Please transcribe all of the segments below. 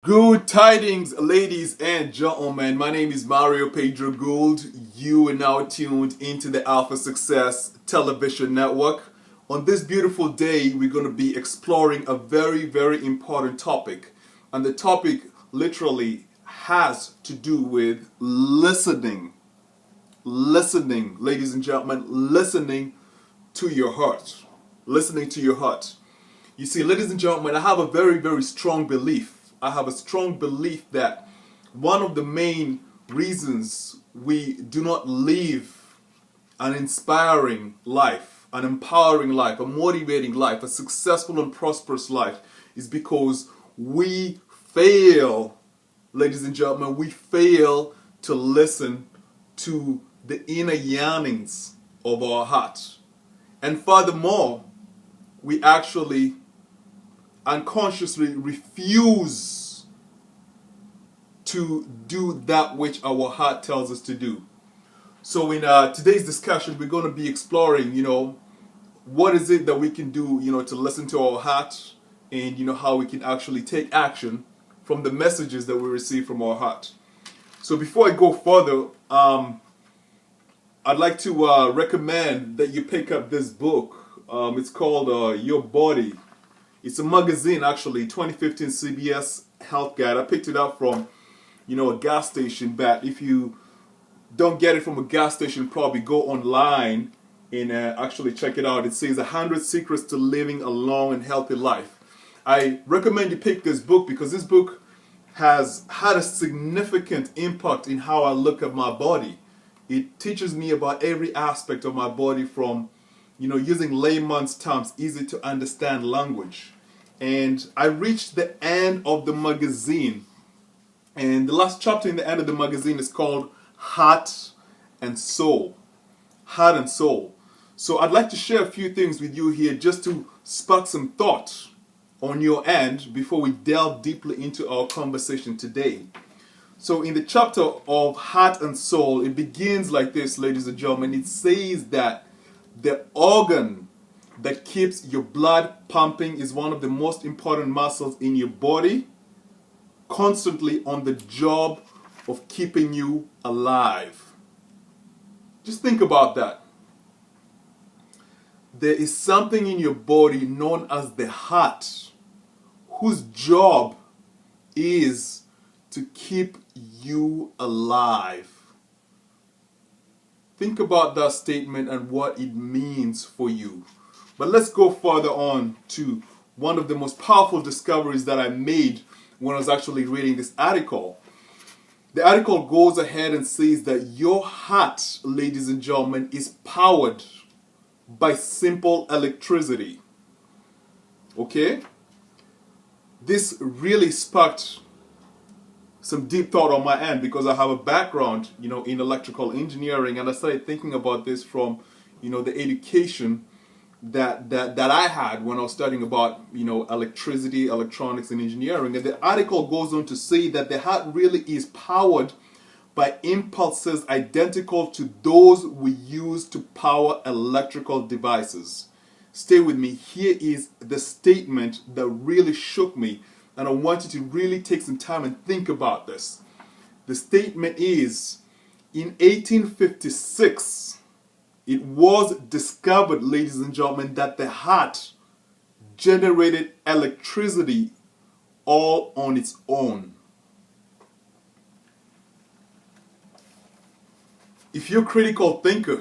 Good tidings, ladies and gentlemen. My name is Mario Pedro Gould. You are now tuned into the Alpha Success Television Network. On this beautiful day, we're going to be exploring a very, very important topic. And the topic literally has to do with listening. Listening, ladies and gentlemen, listening to your heart. Listening to your heart. You see, ladies and gentlemen, I have a very, very strong belief. I have a strong belief that one of the main reasons we do not live an inspiring life, an empowering life, a motivating life, a successful and prosperous life is because we fail, ladies and gentlemen, we fail to listen to the inner yearnings of our heart. And furthermore, we actually unconsciously refuse to do that which our heart tells us to do. So in today's discussion, we're going to be exploring, what is it that we can do, to listen to our heart, and how we can actually take action from the messages that we receive from our heart. So before I go further, I'd like to recommend that you pick up this book. It's called Your Body. It's a magazine, actually, 2015 CBS Health Guide. I picked it up from, a gas station. But if you don't get it from a gas station, probably go online and actually check it out. It says 100 Secrets to Living a Long and Healthy Life. I recommend you pick this book because this book has had a significant impact in how I look at my body. It teaches me about every aspect of my body from using layman's terms, easy to understand language. And I reached the end of the magazine. And the last chapter in the end of the magazine is called Heart and Soul. Heart and Soul. So I'd like to share a few things with you here just to spark some thought on your end before we delve deeply into our conversation today. So in the chapter of Heart and Soul, it begins like this, ladies and gentlemen. It says that the organ that keeps your blood pumping is one of the most important muscles in your body, constantly on the job of keeping you alive. Just think about that. There is something in your body known as the heart, whose job is to keep you alive. Think about that statement and what it means for you. But let's go further on to one of the most powerful discoveries that I made when I was actually reading this article. The article goes ahead and says that your heart, ladies and gentlemen, is powered by simple electricity. Okay? This really sparked some deep thought on my end because I have a background, in electrical engineering, and I started thinking about this from, the education that I had when I was studying about, electricity, electronics, and engineering. And the article goes on to say that the heart really is powered by impulses identical to those we use to power electrical devices. Stay with me. Here is the statement that really shook me. And I want you to really take some time and think about this. The statement is, in 1856, it was discovered, ladies and gentlemen, that the heart generated electricity all on its own. If you're a critical thinker,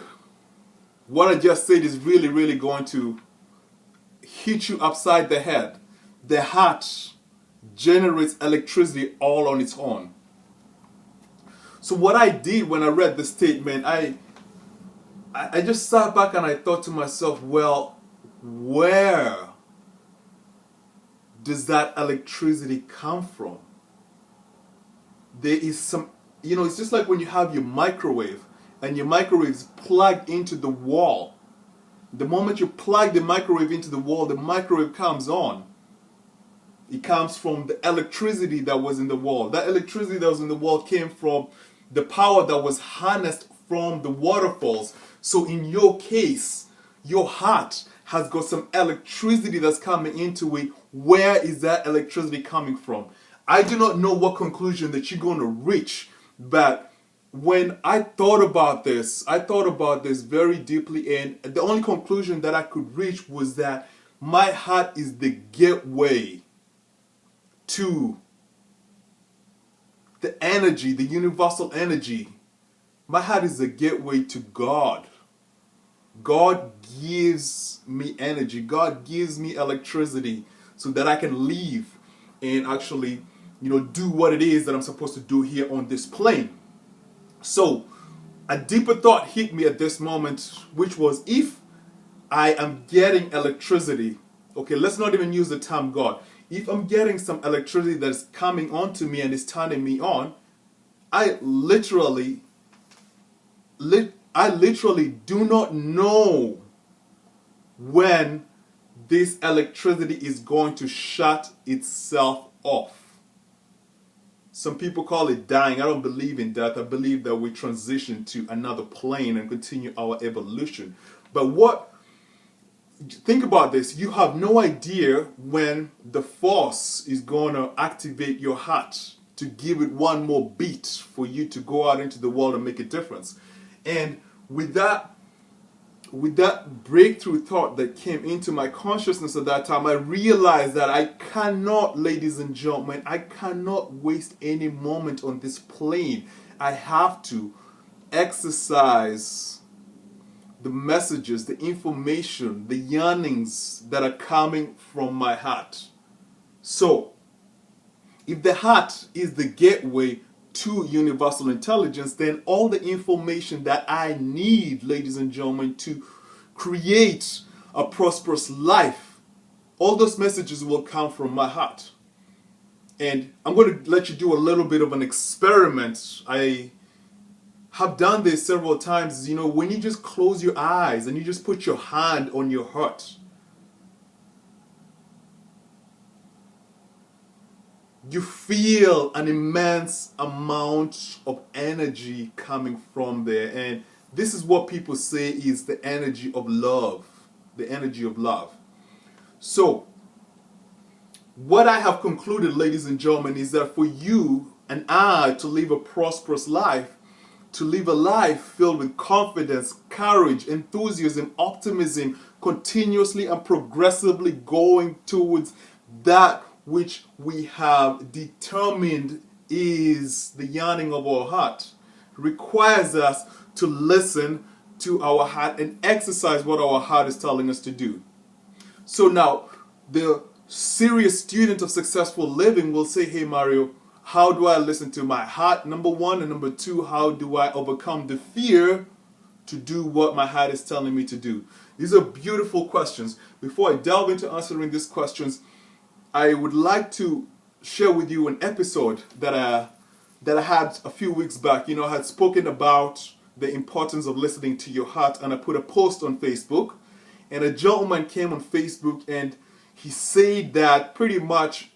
what I just said is really, really going to hit you upside the head. The heart generates electricity all on its own. So what I did when I read the statement, I just sat back and I thought to myself, well, where does that electricity come from? There is some, it's just like when you have your microwave and your microwave is plugged into the wall. The moment you plug the microwave into the wall, the microwave comes on. It comes from the electricity that was in the wall. That electricity that was in the wall came from the power that was harnessed from the waterfalls. So in your case, your heart has got some electricity that's coming into it. Where is that electricity coming from? I do not know what conclusion that you're going to reach, but when I thought about this very deeply, and the only conclusion that I could reach was that my heart is the gateway to the energy, the universal energy. My heart is the gateway to God. God gives me energy. God gives me electricity so that I can live and actually, do what it is that I'm supposed to do here on this plane. So, a deeper thought hit me at this moment, which was, if I am getting electricity, okay, let's not even use the term God. If I'm getting some electricity that's coming onto me and is turning me on, I literally do not know when this electricity is going to shut itself off. Some people call it dying. I don't believe in death. I believe that we transition to another plane and continue our evolution. But think about this. You have no idea when the force is going to activate your heart to give it one more beat for you to go out into the world and make a difference. And with that breakthrough thought that came into my consciousness at that time, I realized that I cannot, ladies and gentlemen, I cannot waste any moment on this plane. I have to exercise the messages, the information, the yearnings that are coming from my heart. So, if the heart is the gateway to universal intelligence, then all the information that I need, ladies and gentlemen, to create a prosperous life, all those messages will come from my heart. And I'm going to let you do a little bit of an experiment. I have done this several times. When you just close your eyes and you just put your hand on your heart, you feel an immense amount of energy coming from there. And this is what people say is the energy of love. The energy of love. So, what I have concluded, ladies and gentlemen, is that for you and I to live a prosperous life, to live a life filled with confidence, courage, enthusiasm, optimism, continuously and progressively going towards that which we have determined is the yearning of our heart, requires us to listen to our heart and exercise what our heart is telling us to do. So now, the serious student of successful living will say, hey Mario, how do I listen to my heart, number one, and number two, how do I overcome the fear to do what my heart is telling me to do? These are beautiful questions. Before I delve into answering these questions, I would like to share with you an episode that I had a few weeks back. I had spoken about the importance of listening to your heart, and I put a post on Facebook, and a gentleman came on Facebook and he said that pretty much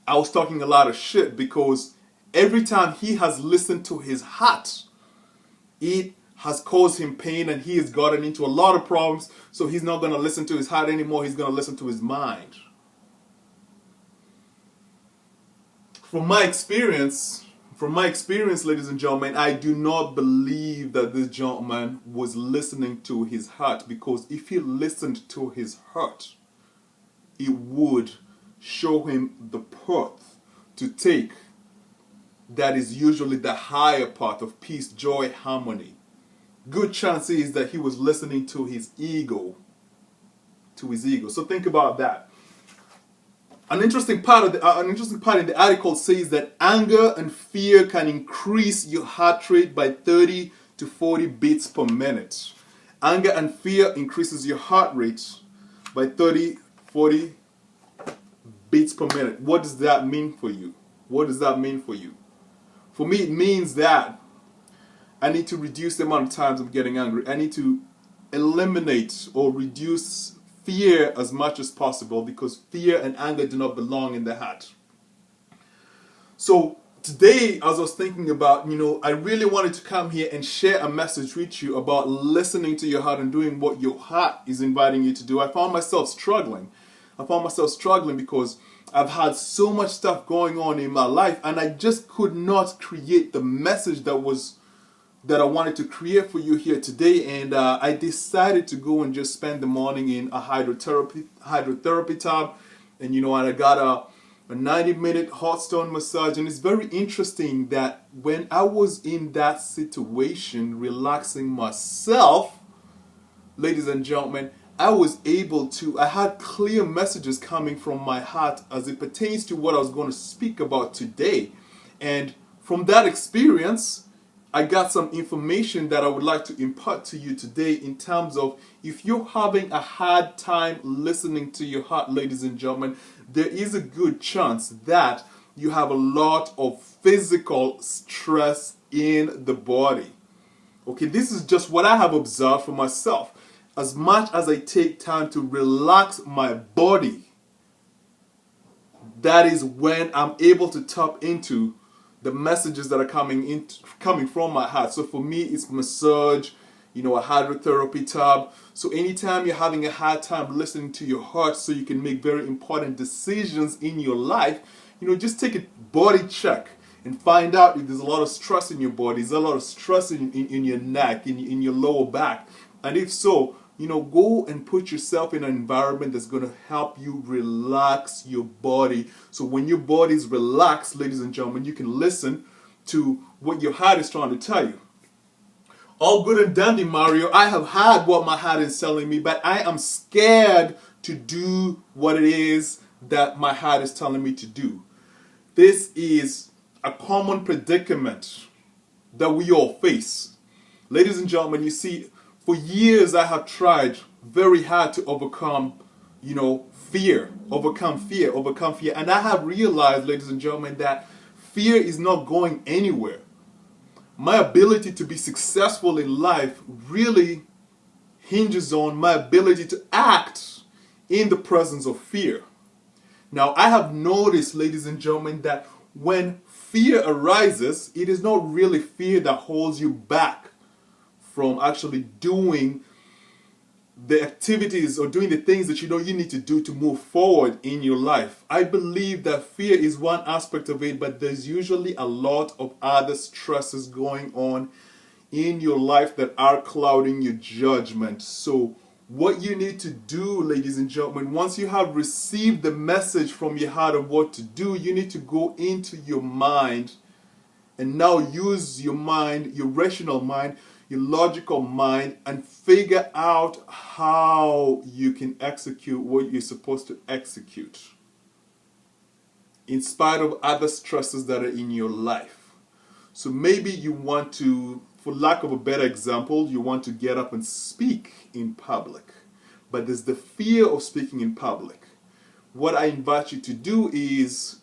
I was talking a lot of shit because every time he has listened to his heart, it has caused him pain and he has gotten into a lot of problems, so he's not going to listen to his heart anymore, he's going to listen to his mind. From my experience, ladies and gentlemen, I do not believe that this gentleman was listening to his heart, because if he listened to his heart, it would show him the path to take that is usually the higher path of peace, joy, harmony. Good chance is that he was listening to his ego. So think about that. An interesting part in the article says that anger and fear can increase your heart rate by 30 to 40 beats per minute. Anger and fear increases your heart rate by 30, 40 beats per minute. What does that mean for you? For me, it means that I need to reduce the amount of times I'm getting angry. I need to eliminate or reduce fear as much as possible, because fear and anger do not belong in the heart. So today, as I was thinking about, I really wanted to come here and share a message with you about listening to your heart and doing what your heart is inviting you to do. I found myself struggling because I've had so much stuff going on in my life, and I just could not create the message that I wanted to create for you here today. And I decided to go and just spend the morning in a hydrotherapy tub. And and I got a 90-minute hot stone massage. And it's very interesting that when I was in that situation, relaxing myself, ladies and gentlemen, I had clear messages coming from my heart as it pertains to what I was going to speak about today. And from that experience, I got some information that I would like to impart to you today in terms of if you're having a hard time listening to your heart, ladies and gentlemen, there is a good chance that you have a lot of physical stress in the body. Okay, this is just what I have observed for myself. As much as I take time to relax my body, that is when I'm able to tap into the messages that are coming from my heart. So for me, it's massage, a hydrotherapy tub. So anytime you're having a hard time listening to your heart so you can make very important decisions in your life, just take a body check and find out if there's a lot of stress in your body, there's a lot of stress in your neck, in your lower back. And if so, go and put yourself in an environment that's going to help you relax your body. So when your body is relaxed, ladies and gentlemen, you can listen to what your heart is trying to tell you. All good and dandy, Mario. I have had what my heart is telling me, but I am scared to do what it is that my heart is telling me to do. This is a common predicament that we all face. Ladies and gentlemen, you see, for years I have tried very hard to overcome, fear. And I have realized, ladies and gentlemen, that fear is not going anywhere. My ability to be successful in life really hinges on my ability to act in the presence of fear. Now, I have noticed, ladies and gentlemen, that when fear arises, it is not really fear that holds you back from actually doing the activities or doing the things that you need to do to move forward in your life. I believe that fear is one aspect of it, but there's usually a lot of other stresses going on in your life that are clouding your judgment. So what you need to do, ladies and gentlemen, once you have received the message from your heart of what to do, you need to go into your mind and now use your mind, your rational mind, your logical mind, and figure out how you can execute what you're supposed to execute in spite of other stresses that are in your life. So maybe you want to, for lack of a better example, you want to get up and speak in public, but there's the fear of speaking in public. What I invite you to do is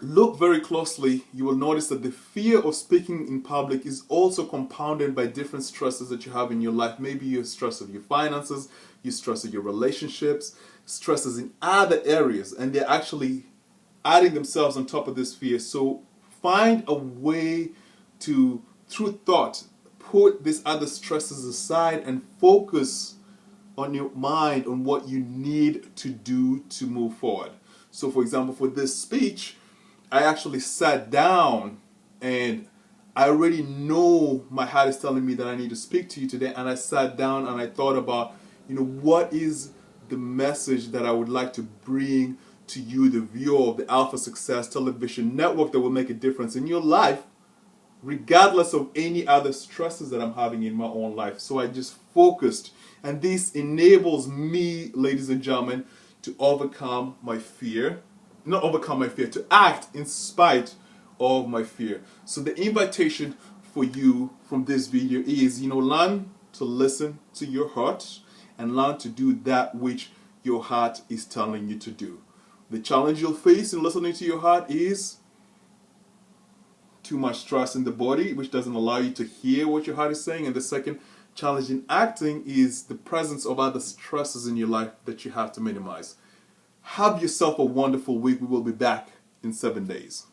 look very closely. You will notice that the fear of speaking in public is also compounded by different stresses that you have in your life. Maybe you're stressed of your finances, you're stressed of your relationships, stresses in other areas, and they're actually adding themselves on top of this fear. So find a way to, through thought, put these other stresses aside and focus on your mind on what you need to do to move forward. So for example, for this speech, I actually sat down and I already know my heart is telling me that I need to speak to you today, and I sat down and I thought about, what is the message that I would like to bring to you, the viewer of the Alpha Success Television Network, that will make a difference in your life regardless of any other stresses that I'm having in my own life. So I just focused, and this enables me, ladies and gentlemen, to overcome my fear. Not overcome my fear, to act in spite of my fear. So the invitation for you from this video is, learn to listen to your heart and learn to do that which your heart is telling you to do. The challenge you'll face in listening to your heart is too much stress in the body, which doesn't allow you to hear what your heart is saying. And the second challenge in acting is the presence of other stresses in your life that you have to minimize. Have yourself a wonderful week. We will be back in 7 days.